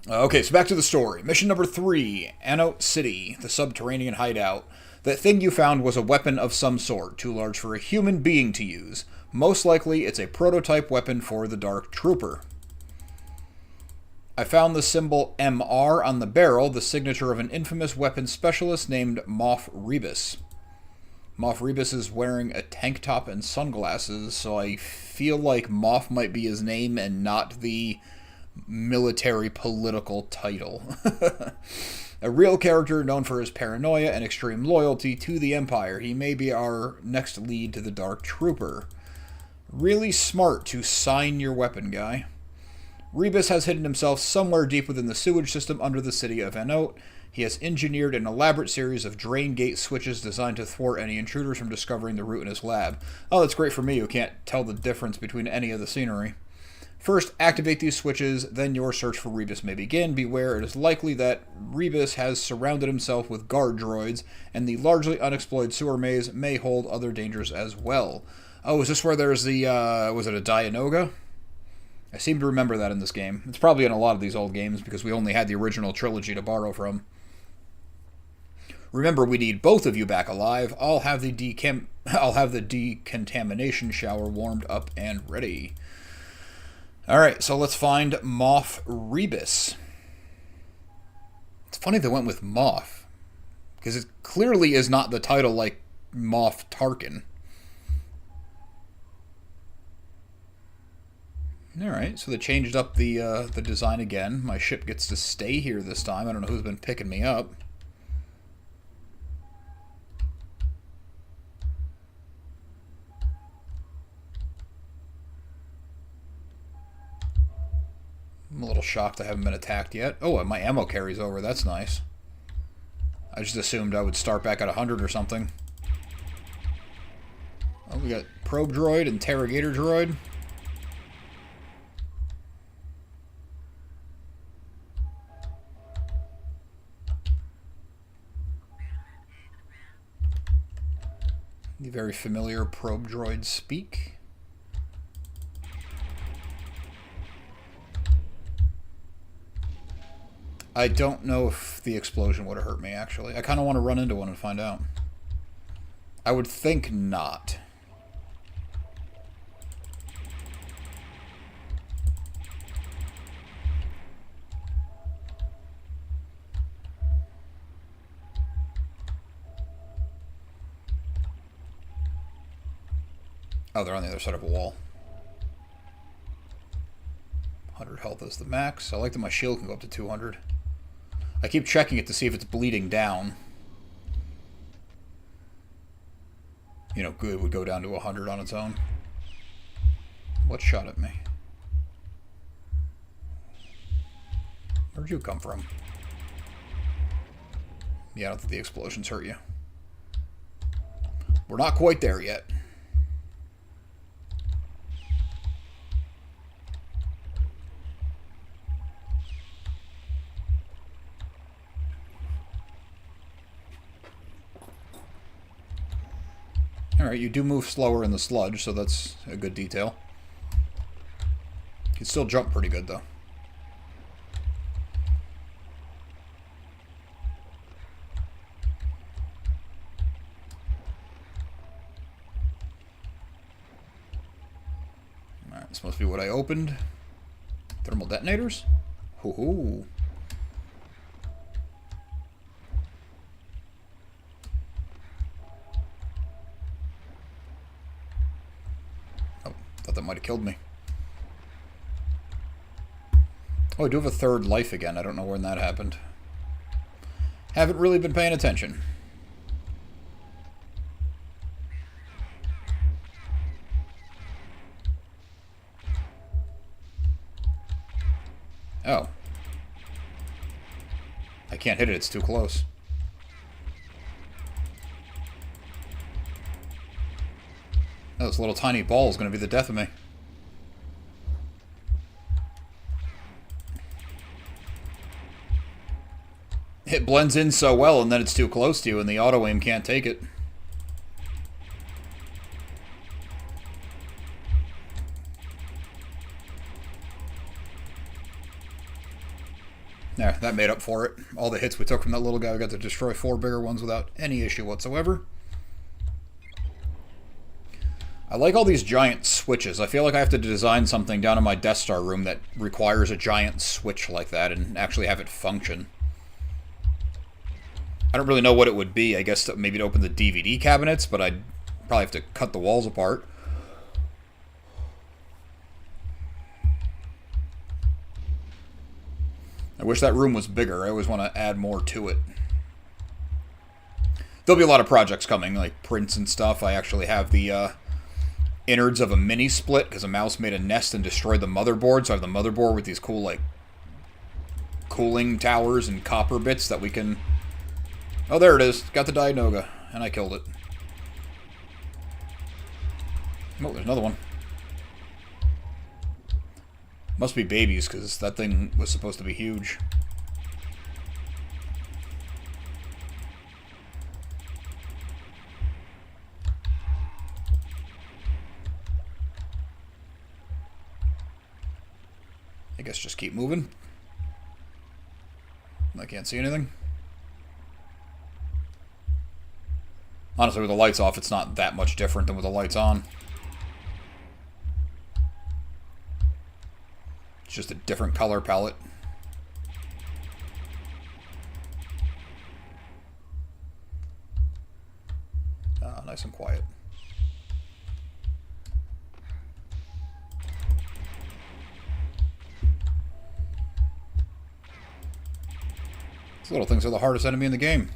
Okay, so back to the story. Mission number 3, Anote City, the subterranean hideout. That thing you found was a weapon of some sort, too large for a human being to use. Most likely, it's a prototype weapon for the Dark Trooper. I found the symbol MR on the barrel, the signature of an infamous weapons specialist named Moff Rebus. Moff Rebus is wearing a tank top and sunglasses, so I feel like Moff might be his name and not the military political title. A real character known for his paranoia and extreme loyalty to the Empire. He may be our next lead to the Dark Trooper. Really smart to sign your weapon, guy. Rebus has hidden himself somewhere deep within the sewage system under the city of Anote. He has engineered an elaborate series of drain gate switches designed to thwart any intruders from discovering the route in his lab. Oh, that's great for me who can't tell the difference between any of the scenery. First, activate these switches, then your search for Rebus may begin. Beware, it is likely that Rebus has surrounded himself with guard droids, and the largely unexplored sewer maze may hold other dangers as well. Oh, is this where there's the, was it a Dianoga? I seem to remember that in this game. It's probably in a lot of these old games because we only had the original trilogy to borrow from. Remember, we need both of you back alive. I'll have the decontamination shower warmed up and ready. Alright, so let's find Moff Rebus. It's funny they went with Moff, because it clearly is not the title like Moff Tarkin. Alright, so they changed up the design again. My ship gets to stay here this time. I don't know who's been picking me up. I'm a little shocked I haven't been attacked yet. Oh, my ammo carries over. That's nice. I just assumed I would start back at 100 or something. Oh, we got probe droid, interrogator droid. The very familiar probe droid speak. I don't know if the explosion would have hurt me, actually. I kind of want to run into one and find out. I would think not. Oh, they're on the other side of a wall. 100 health is the max. I like that my shield can go up to 200. I keep checking it to see if it's bleeding down. You know, good would go down to 100 on its own. What shot at me? Where'd you come from? Yeah, I don't think the explosions hurt you. We're not quite there yet. Alright, you do move slower in the sludge, so that's a good detail. You can still jump pretty good, though. Alright, this must be what I opened. Thermal detonators? Hoo-hoo. Thought that might have killed me. Oh, I do have a third life again. I don't know when that happened. Haven't really been paying attention. Oh. I can't hit it. It's too close. Oh, this little tiny ball is going to be the death of me. It blends in so well, and then it's too close to you, and the auto-aim can't take it. There, that made up for it. All the hits we took from that little guy, we got to destroy 4 bigger ones without any issue whatsoever. I like all these giant switches. I feel like I have to design something down in my Death Star room that requires a giant switch like that and actually have it function. I don't really know what it would be. I guess maybe to open the DVD cabinets, but I'd probably have to cut the walls apart. I wish that room was bigger. I always want to add more to it. There'll be a lot of projects coming, like prints and stuff. I actually have the innards of a mini split because a mouse made a nest and destroyed the motherboard. So I have the motherboard with these cool, like, cooling towers and copper bits that we can... Oh, there it is. Got the Dianoga, and I killed it. Oh, there's another one. Must be babies, because that thing was supposed to be huge. I guess just keep moving. I can't see anything. Honestly, with the lights off, it's not that much different than with the lights on. It's just a different color palette. Nice and quiet. These little things are the hardest enemy in the game.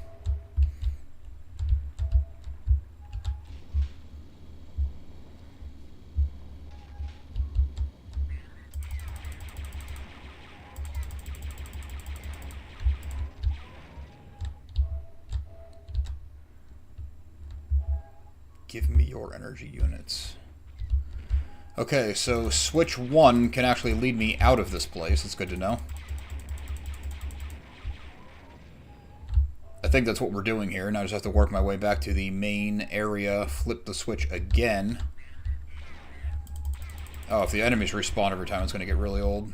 Give me your energy units. Okay, so switch 1 can actually lead me out of this place. It's good to know. I think that's what we're doing here. Now I just have to work my way back to the main area, flip the switch again. Oh, if the enemies respawn every time, it's going to get really old.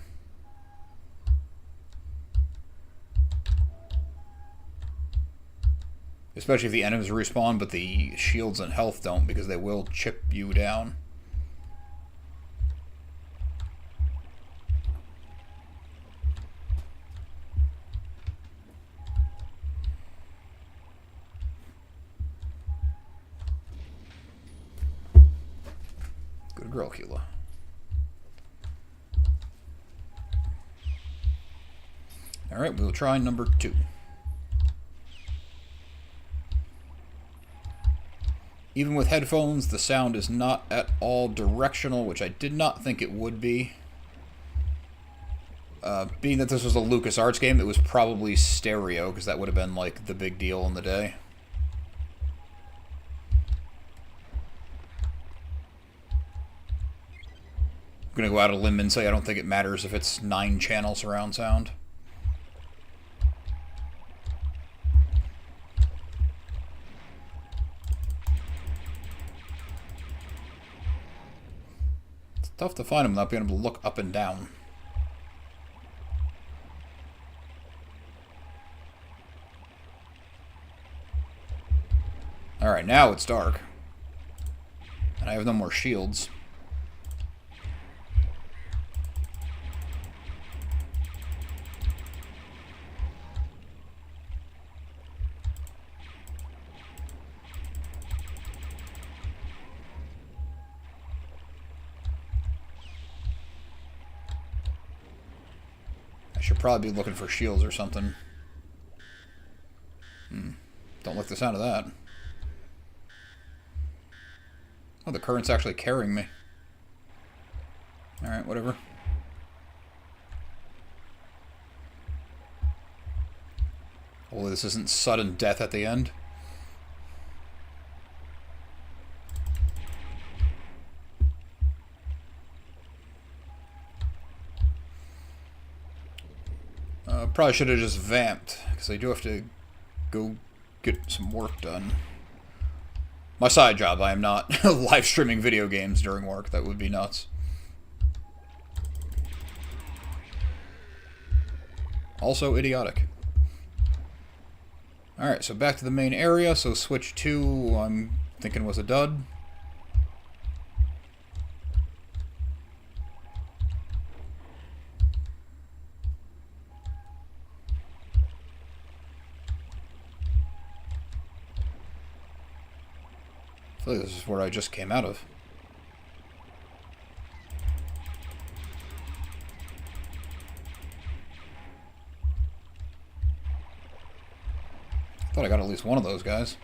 Especially if the enemies respawn, but the shields and health don't, because they will chip you down. Good girl, Keela. Alright, we'll try number 2. Even with headphones, the sound is not at all directional, which I did not think it would be. Being that this was a LucasArts game, it was probably stereo, because that would have been, like, the big deal in the day. I'm going to go out on a limb and say I don't think it matters if it's 9-channel surround sound. Tough to find them without being able to look up and down. Alright, now it's dark. And I have no more shields. Should probably be looking for shields or something. Don't like the sound of that. Oh, the current's actually carrying me. Alright, whatever. Hopefully this isn't sudden death at the end. Probably should have just vamped, because I do have to go get some work done. My side job, I am not live streaming video games during work. That would be nuts. Also idiotic. Alright, so back to the main area. So switch 2, I'm thinking was a dud. I feel like this is where I just came out of. Thought I got at least one of those guys.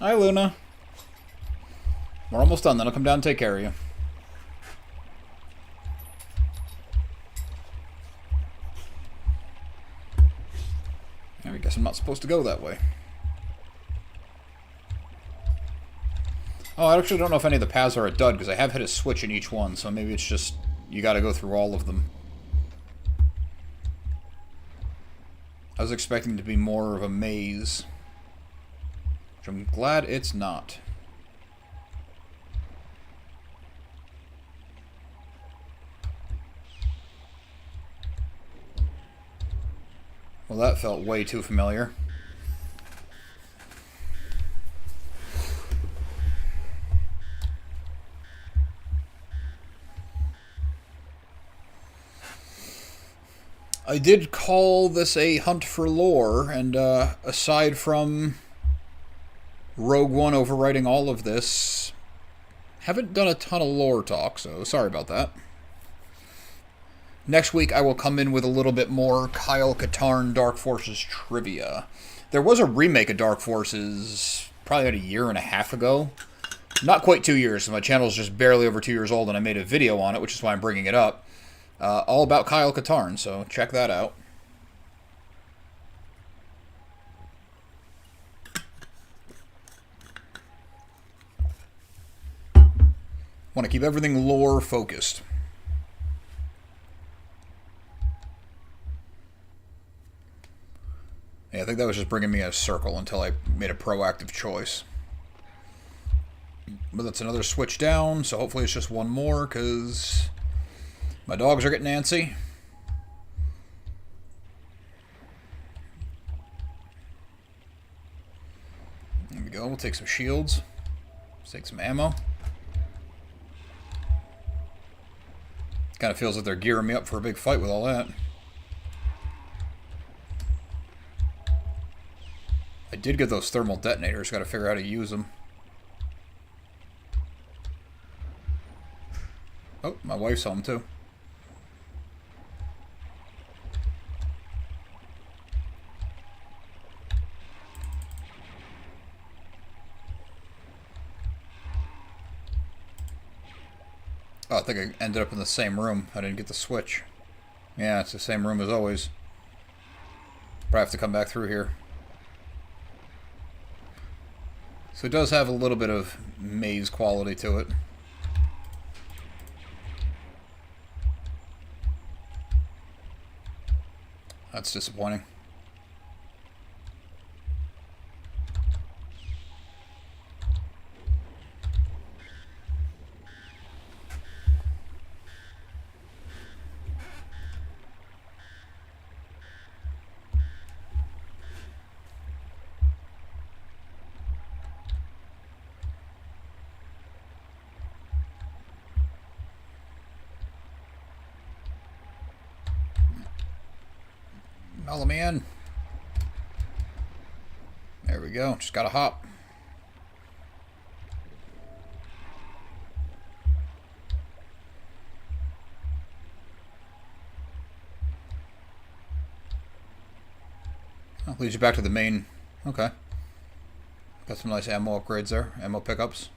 Hi, Luna. We're almost done, then I'll come down and take care of you. I guess I'm not supposed to go that way. Oh, I actually don't know if any of the paths are a dud, because I have hit a switch in each one, so maybe it's just you gotta go through all of them. I was expecting it to be more of a maze, which I'm glad it's not. Well, that felt way too familiar. I did call this a hunt for lore, and aside from Rogue One overwriting all of this, haven't done a ton of lore talk, so sorry about that. Next week I will come in with a little bit more Kyle Katarn Dark Forces trivia. There was a remake of Dark Forces probably about a year and a half ago. Not quite 2 years, so my channel is just barely over 2 years old, and I made a video on it, which is why I'm bringing it up. All about Kyle Katarn, so check that out. Want to keep everything lore focused. Yeah, I think that was just bringing me a circle until I made a proactive choice. But that's another switch down, so hopefully it's just one more, because my dogs are getting antsy. There we go. We'll take some shields. Let's take some ammo. Kind of feels like they're gearing me up for a big fight with all that. I did get those thermal detonators. Got to figure out how to use them. Oh, my wife saw them too. Oh, I think I ended up in the same room. I didn't get the switch. Yeah, it's the same room as always. Probably have to come back through here. So it does have a little bit of maze quality to it. That's disappointing. Mellow man. There we go. Just gotta hop. Oh, leads you back to the main. Okay. Got some nice ammo upgrades there. Ammo pickups.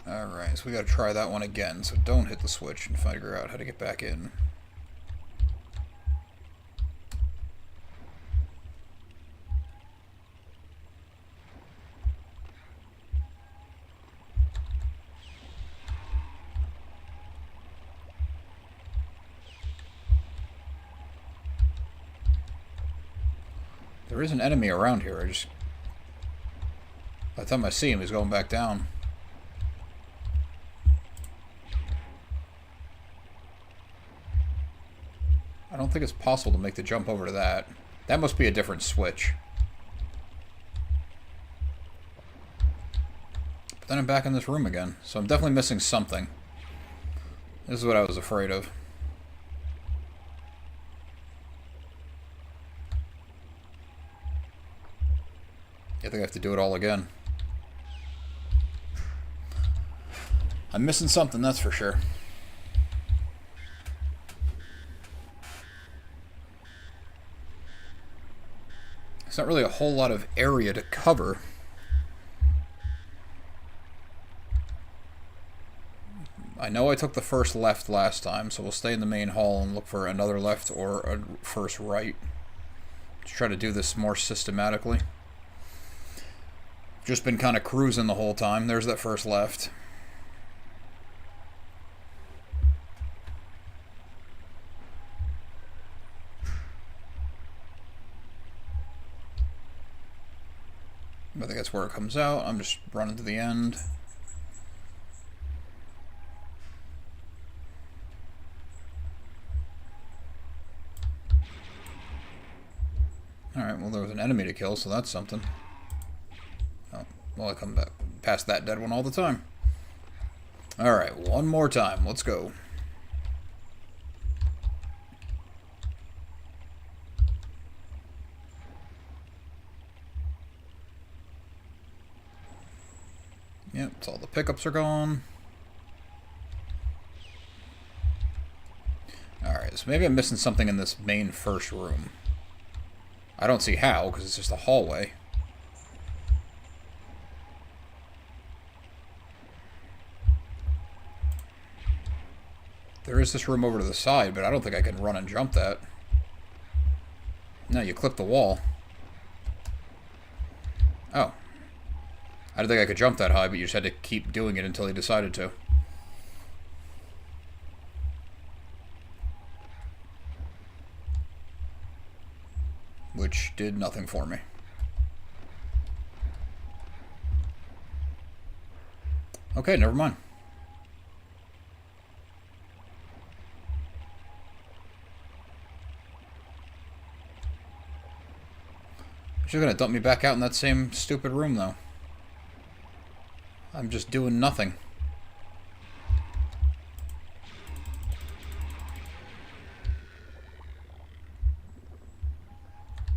Alright, so we gotta try that one again, so don't hit the switch and figure out how to get back in. There is an enemy around here, by the time I see him, he's going back down. I don't think it's possible to make the jump over to that. That must be a different switch. But then I'm back in this room again, so I'm definitely missing something. This is what I was afraid of. I think I have to do it all again. I'm missing something, that's for sure. It's not really a whole lot of area to cover. I know I took the first left last time, so we'll stay in the main hall and look for another left or a first right. Just try to do this more systematically. Just been kind of cruising the whole time. There's that first left. I think that's where it comes out. I'm just running to the end. Alright, well there was an enemy to kill, so that's something. Oh, well I come back past that dead one all the time. Alright, one more time. Let's go. Yep, so all the pickups are gone. Alright, so maybe I'm missing something in this main first room. I don't see how, because it's just a hallway. There is this room over to the side, but I don't think I can run and jump that. No, you clip the wall. Oh. I didn't think I could jump that high, but you just had to keep doing it until he decided to. Which did nothing for me. Okay, never mind. She's gonna dump me back out in that same stupid room, though. I'm just doing nothing.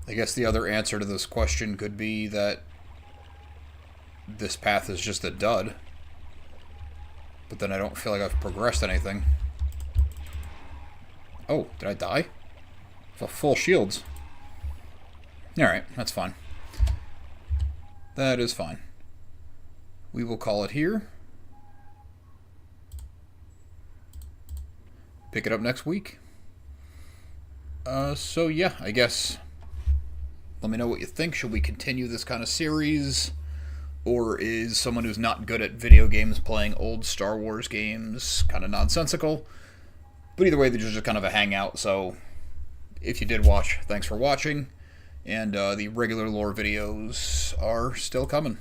I guess the other answer to this question could be that this path is just a dud. But then I don't feel like I've progressed anything. Oh, did I die? Full shields. Alright, that's fine. That is fine. We will call it here. Pick it up next week. So yeah, I guess... Let me know what you think. Should we continue this kind of series? Or is someone who's not good at video games playing old Star Wars games kind of nonsensical? But either way, this is just kind of a hangout, so if you did watch, thanks for watching. And the regular lore videos are still coming.